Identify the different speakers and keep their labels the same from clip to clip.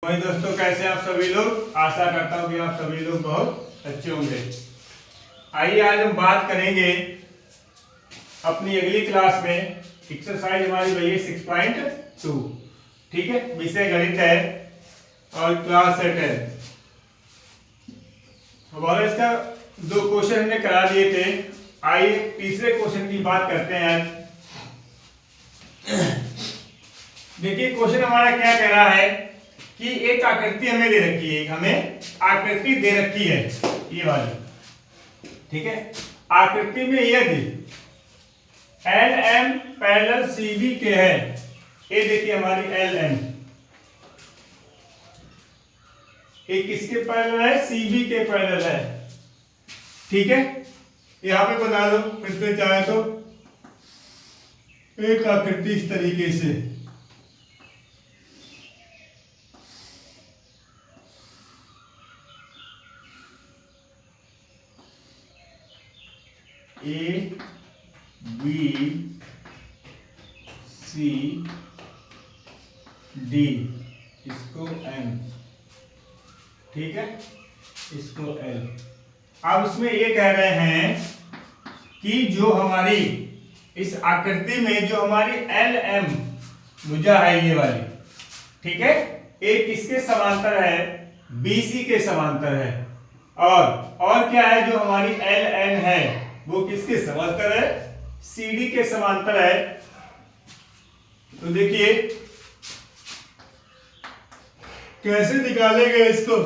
Speaker 1: भाई दोस्तों, कैसे आप सभी लोग। आशा करता हूँ कि आप सभी लोग बहुत अच्छे होंगे। आइए आज हम बात करेंगे अपनी अगली क्लास में। एक्सरसाइज हमारी भैया 6.2, ठीक है। विषय गणित है और क्लास है 10। हमारा इसका 2 क्वेश्चन हमने करा दिए थे। आइए तीसरे क्वेश्चन की बात करते हैं आज। देखिए क्वेश्चन हमारा क्या कह रहा है कि एक आकृति हमें दे रखी है, हमें आकृति दे रखी है ये वाली, ठीक है। आकृति में यदि L M parallel C B के है, ये देखिए हमारी एल एम, ये किसके पैरेलल है? सी बी के पैरेलल है, ठीक है। यहां पे बना दो फिर से चाहे तो एक आकृति इस तरीके से, ए बी सी डी, इसको एम, ठीक है, इसको एल। अब उसमें ये कह रहे हैं कि जो हमारी इस आकृति में जो हमारी एल एम भुजा है ये वाली, ठीक है, एक किसके समांतर है? बीसी के समांतर है। और क्या है जो हमारी एल एन है वो किसके समांतर है? सीडी के समांतर है। तो देखिए कैसे निकालेंगे इसको,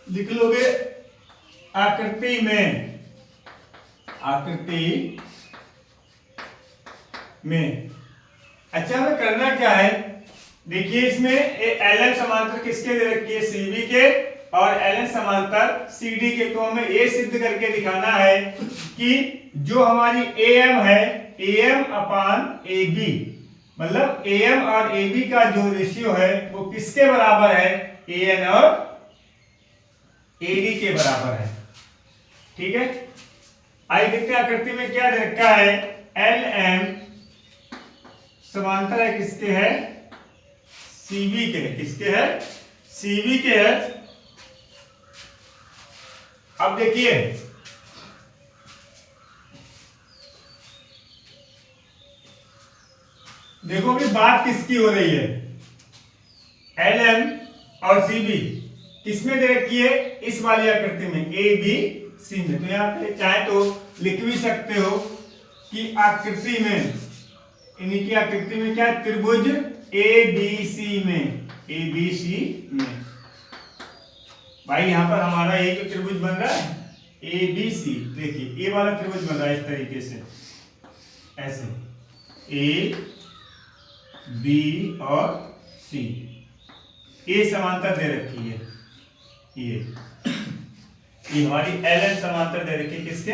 Speaker 1: लिख लोगे आकृति में, आकृति में। अच्छा हमें करना क्या है? देखिए इसमें एल एम समांतर किसके दे रखी है? सीबी के, और एल एन समांतर सीडी के। तो हमें ये सिद्ध करके दिखाना है कि जो हमारी ए एम है, ए एम अपान ए बी, मतलब ए एम और ए बी का जो रेशियो है वो किसके बराबर है? ए एन और ए डी के बराबर है, ठीक है। आइए देखते हैं आकृति में क्या दे रखा है। एल एम समांतर है किसके है? सीबी के। किसके है? सीबी के है। अब देखिए देखो भी बात किसकी हो रही है? एल एम और सी बी किसमें दे रखी है? इस वाली आकृति में, ए बी सी में। तो यहां पे चाहे तो लिख भी सकते हो कि आकृति में, इन्हीं की आकृति में क्या? त्रिभुज ए बी सी में, ए बी सी में। भाई यहां पर हमारा एक त्रिभुज बन रहा है ए बी सी। देखिए ए वाला त्रिभुज बन रहा है इस तरीके से, ऐसे ए बी और सी, ए समांतर दे रखी है। ये हमारी एल एन समांतर दे रखी है किसके?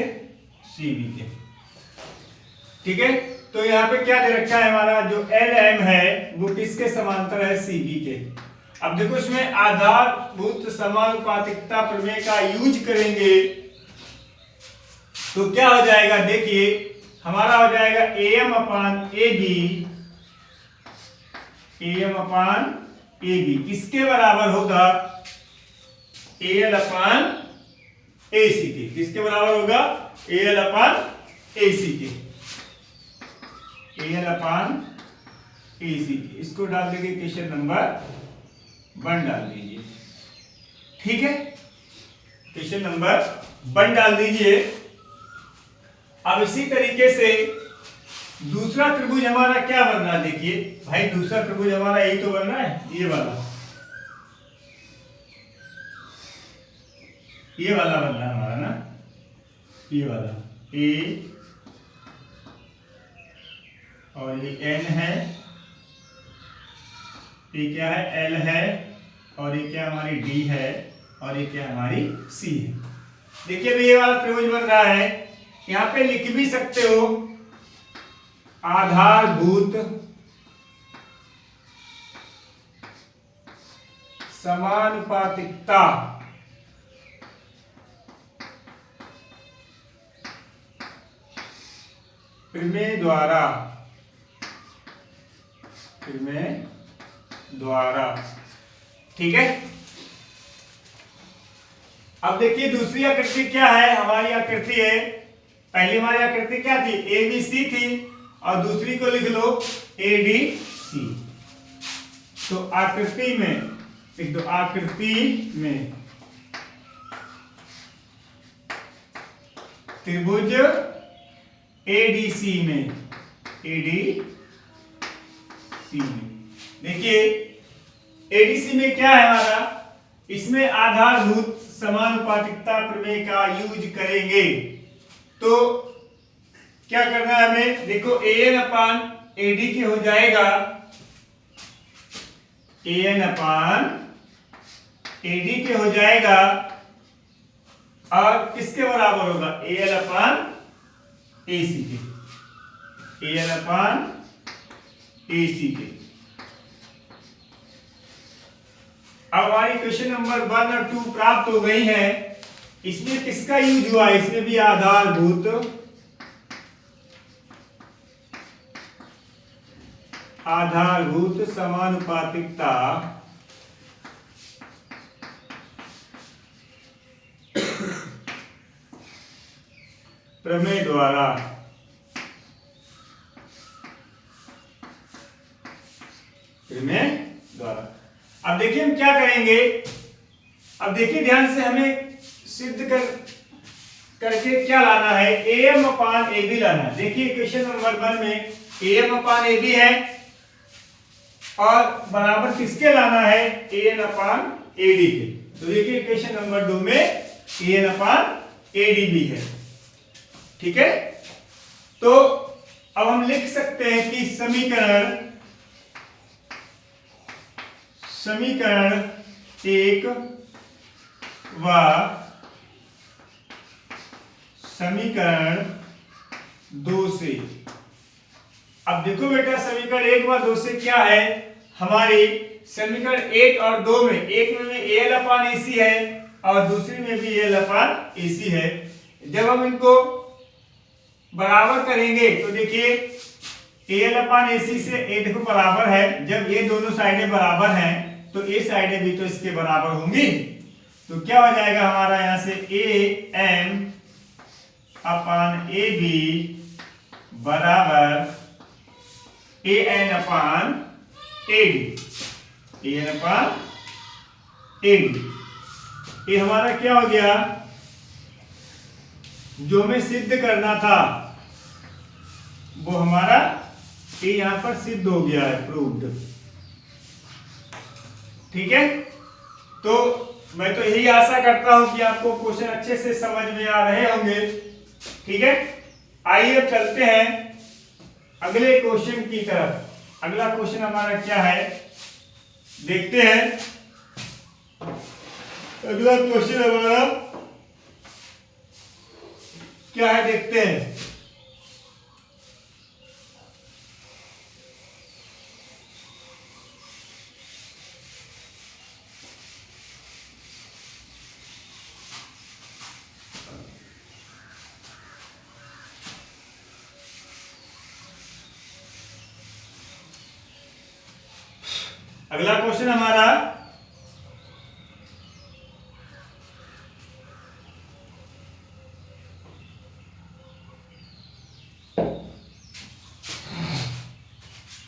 Speaker 1: सी बी के, ठीक है। तो यहाँ पे क्या दे रखा है? हमारा जो एल एम है वो किसके समांतर है? सी बी के। अब देखो इसमें आधारभूत समानुपातिकता प्रमेय का यूज करेंगे तो क्या हो जाएगा? देखिए हमारा हो जाएगा A M upon A B, A M upon A B किसके बराबर होगा? ए एल अपान ए सी के। किसके बराबर होगा? ए एल अपान ए सी के, ए एल अपान ए सी के। इसको डाल देंगे क्वेश्चन नंबर 1 डाल दीजिए, ठीक है। क्वेश्चन नंबर 1 डाल दीजिए। अब इसी तरीके से दूसरा त्रिभुज हमारा क्या बन रहा है? देखिए भाई दूसरा त्रिभुज हमारा यही तो बन रहा है, ये वाला बन रहा है हमारा ना, ये वाला ए और ये एन है, ये क्या है? एल है, और ये क्या हमारी डी है, और ये क्या हमारी सी है। देखिए भी ये वाला त्रिभुज बन रहा है। यहां पे लिख भी सकते हो आधारभूत समानुपातिकता प्रमेय द्वारा, प्रमेय द्वारा। ठीक है, अब देखिए दूसरी आकृति क्या है। हमारी आकृति है, पहली हमारी आकृति क्या थी, ए बी सी थी, और दूसरी को लिख लो ए डी सी। तो आकृति में लिख दो, आकृति में त्रिभुज एडीसी में, एडीसी में देखिए एडीसी में क्या है हमारा, इसमें आधारभूत समानुपातिकता प्रमेय का यूज करेंगे। तो क्या करना है हमें, देखो एन अपान एडी के हो जाएगा, एन अपान एडी के हो जाएगा, और किसके बराबर होगा, एल अपान एसी के, एल अपान एसी के। अब हमारी क्वेश्चन नंबर 1 और 2 प्राप्त हो गई है। इसमें किसका यूज हुआ, इसमें भी आधारभूत समानुपातिकता प्रमेय द्वारा, अब देखिए हम क्या करेंगे। अब देखिए ध्यान से, हमें सिद्ध करके क्या लाना है, ए एम अपान ए बी लाना है। देखिए क्वेश्चन नंबर 1 में ए एम अपान ए बी है, और बराबर किसके लाना है, ए एन अपान ए डी के। तो देखिए क्वेश्चन नंबर 2 में ए एन अपान ए डी भी है। ठीक है, तो अब हम लिख सकते हैं कि समीकरण 1 व समीकरण 2 से। अब देखो बेटा समीकरण 1 व 2 से क्या है, हमारी समीकरण 1 और 2 में, एक में एल अपान एसी है और दूसरी में भी एल अपान एसी है। जब हम इनको बराबर करेंगे तो देखिए एल अपान एसी से ए देखो बराबर है, जब ये दोनों साइडें बराबर हैं तो ये साइडें भी तो इसके बराबर होंगी। तो क्या हो जाएगा हमारा यहां से ए एन अपान ए बी बराबर ए एन अपान ए डी, ए एन अपान ए डी। ये हमारा क्या हो गया, जो हमें सिद्ध करना था वो हमारा ये यहां पर सिद्ध हो गया है, प्रूव्ड। ठीक है, तो मैं तो यही आशा करता हूं कि आपको क्वेश्चन अच्छे से समझ में आ रहे होंगे। ठीक है, आइए अब चलते हैं अगले क्वेश्चन की तरफ। अगला क्वेश्चन हमारा क्या है देखते हैं। अगला क्वेश्चन हमारा क्या है देखते हैं। अगला क्वेश्चन हमारा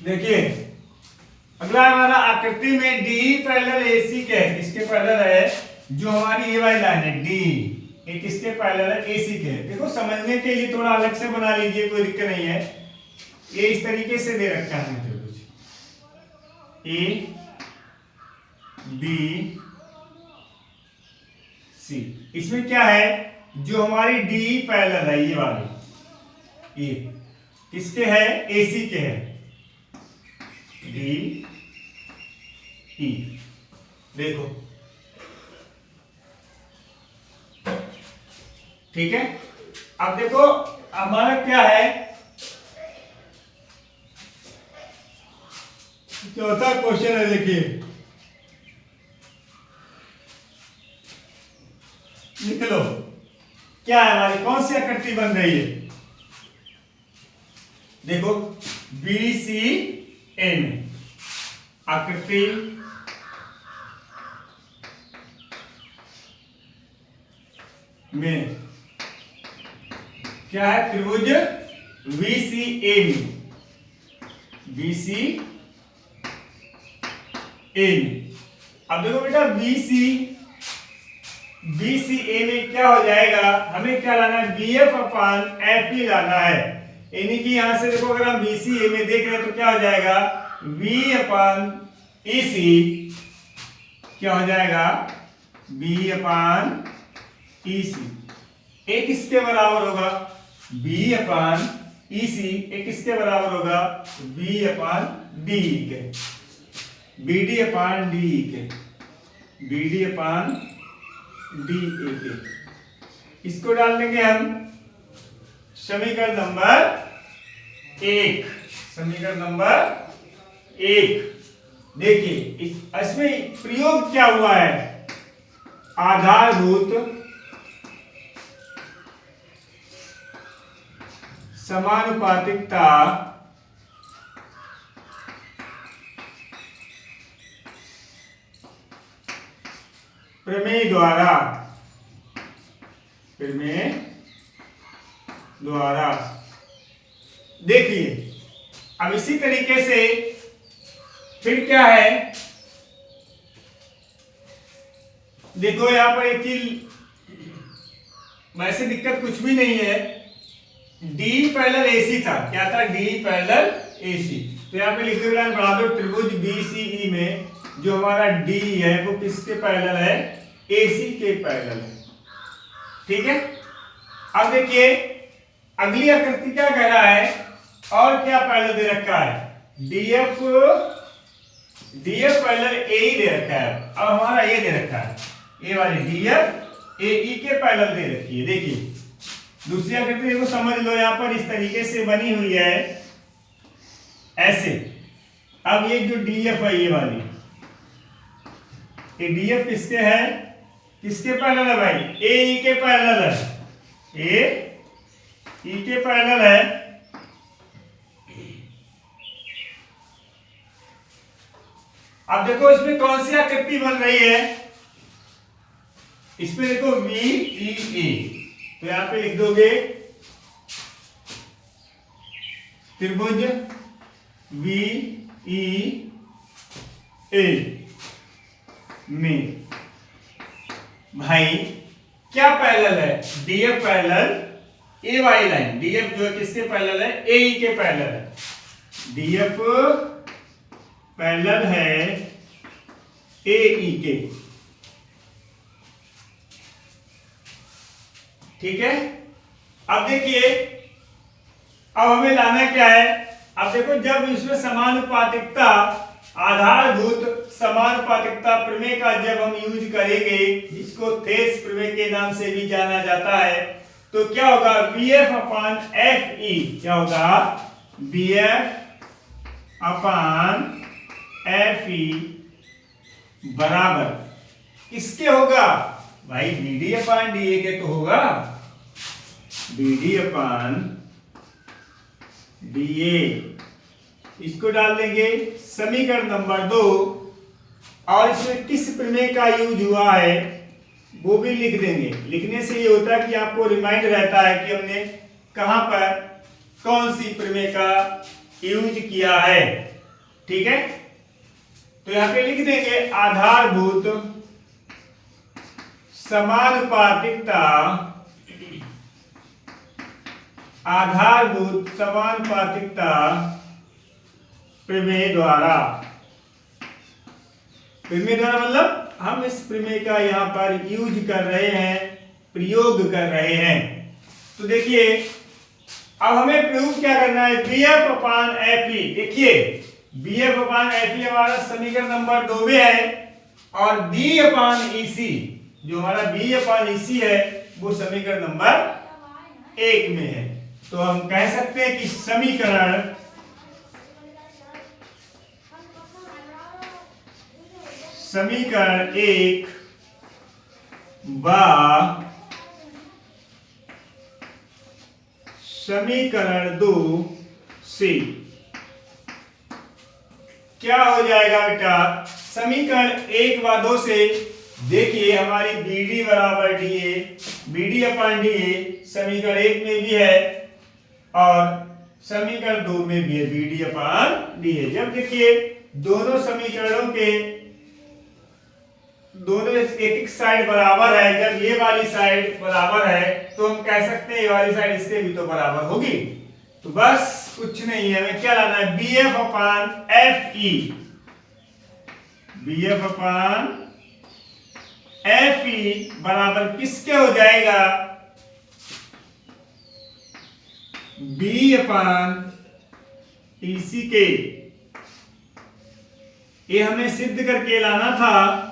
Speaker 1: देखिए, अगला हमारा आकृति में डी पैरेलल एसी के है, किसके पैरेलल है, जो हमारी ये वाली लाइन है डी, ये किसके पैरेलल है, एसी के है। देखो समझने के लिए थोड़ा अलग से बना लीजिए, कोई दिक्कत नहीं है। ये इस तरीके से दे रखा है मुझे कुछ, ए बी सी। इसमें क्या है, जो हमारी डी पैरेलल है ये वाली, ये किसके है, एसी के है, डी ई। देखो ठीक है, अब देखो हमारा क्या है, चौथा क्वेश्चन है। देखिए लिख लो, क्या है हमारी कौन सी आकृति बन रही है। देखो बी सी एन, आकृति में क्या है, त्रिभुज VCA में, VCA में। अब देखो बेटा BCA में क्या हो जाएगा, हमें क्या लाना है, BF/FE लाना है। यानी कि यहां से देखो अगर हम BCA में देख रहे हैं तो क्या हो जाएगा, B/EC क्या हो जाएगा, B/EC एक किसके बराबर होगा, B/EC एक किसके बराबर होगा, B/DE के, BD/DE के, BD/DA के। इसको डाल देंगे हम समीकरण नंबर 1, समीकरण नंबर 1। देखिए इसमें प्रयोग क्या हुआ है, आधारभूत समानुपातिकता प्रमेय द्वारा देखिए। अब इसी तरीके से फिर क्या है, देखो यहां पर एक चीज, वैसे दिक्कत कुछ भी नहीं है, D पैरेलल AC था, क्या था, D पैरेलल AC। तो यहाँ पे लिख दो बढ़ा दो, त्रिभुज BCE में जो हमारा D है वो किसके पैरेलल है, AC के पैरेलल है। ठीक है। अब देखिए अगली आकृति क्या कह रहा है, और क्या पैरेलल दे रखा है, DF पैरेलल AE दे रखा है। अब हमारा ये दे रखा है, ये वाली DF AE के पैरेलल दे रखी है। देखिए दूसरी आकृति को समझ लो, यहां पर इस तरीके से बनी हुई है ऐसे। अब ये जो DF है, ये वाली, ये DF किसके है, किसके पैरेलल है भाई, AE के पैरेलल है, AE के पैरेलल है। अब देखो इसमें कौन सी आकृति बन रही है, इसमें देखो VEA, तो यहां पे लिख दोगे त्रिभुज VEA में भाई क्या पैरेलल है, DF पैरेलल ए वाली लाइन, DF जो है किसके पैरेलल है, AE के पैरेलल है। DF पैरेलल है AE के, ठीक है। अब देखिए अब हमें लाना क्या है, अब देखो जब इसमें समानुपातिकता, आधारभूत समानुपातिकता प्रमेय का जब हम यूज करेंगे, जिसको थेस प्रमेय के नाम से भी जाना जाता है, तो क्या होगा, BF/FE क्या होगा, BF/FE बराबर किसके होगा भाई, BD/DA के तो होगा, BD/DA। इसको डाल देंगे समीकरण नंबर 2, और इसमें किस प्रमेय का यूज हुआ है वो भी लिख देंगे। लिखने से ये होता है कि आपको रिमाइंड रहता है कि हमने कहां पर कौन सी प्रमेय का यूज किया है। ठीक है, तो यहां पे लिख देंगे आधारभूत समानुपातिकता, आधारभूत समानुपातिकता प्रमेय द्वारा। प्रमेय द्वारा मतलब हम इस प्रमेय का यहां पर यूज कर रहे हैं, प्रयोग कर रहे हैं। तो देखिए अब हमें प्रूव क्या करना है, BF/FE। देखिए BF/FE हमारा समीकरण नंबर 2 में है, और B/EC जो हमारा B/EC है वो समीकरण नंबर 1 में है। तो हम कह सकते हैं कि समीकरण समीकरण 1 बा समीकरण 2 से क्या हो जाएगा बेटा, समीकरण 1 व 2 से देखिए हमारी BD बराबर DA, BD अपन DA समीकरण 1 में भी है और समीकरण 2 में भी है BD अपन DA। जब देखिए दोनों समीकरणों के दोनों एक साइड बराबर है, जब ये वाली साइड बराबर है तो हम कह सकते हैं ये वाली साइड इसके भी तो बराबर होगी। तो बस कुछ नहीं है, हमें क्या लाना है, BF अपान FE, BF अपान FE बराबर किसके हो जाएगा, B अपान EC के। ये हमें सिद्ध करके लाना था,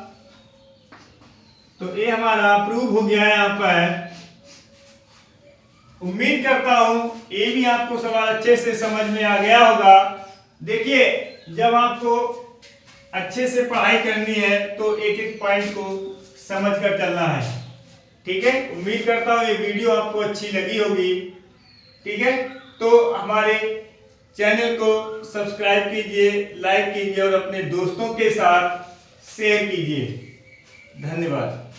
Speaker 1: तो ये हमारा प्रूव हो गया है यहाँ पर। उम्मीद करता हूं ये भी आपको सवाल अच्छे से समझ में आ गया होगा। देखिए जब आपको अच्छे से पढ़ाई करनी है तो एक एक पॉइंट को समझ कर चलना है, ठीक है। उम्मीद करता हूं ये वीडियो आपको अच्छी लगी होगी, ठीक है। तो हमारे चैनल को सब्सक्राइब कीजिए, लाइक कीजिए और अपने दोस्तों के साथ शेयर कीजिए। धन्यवाद।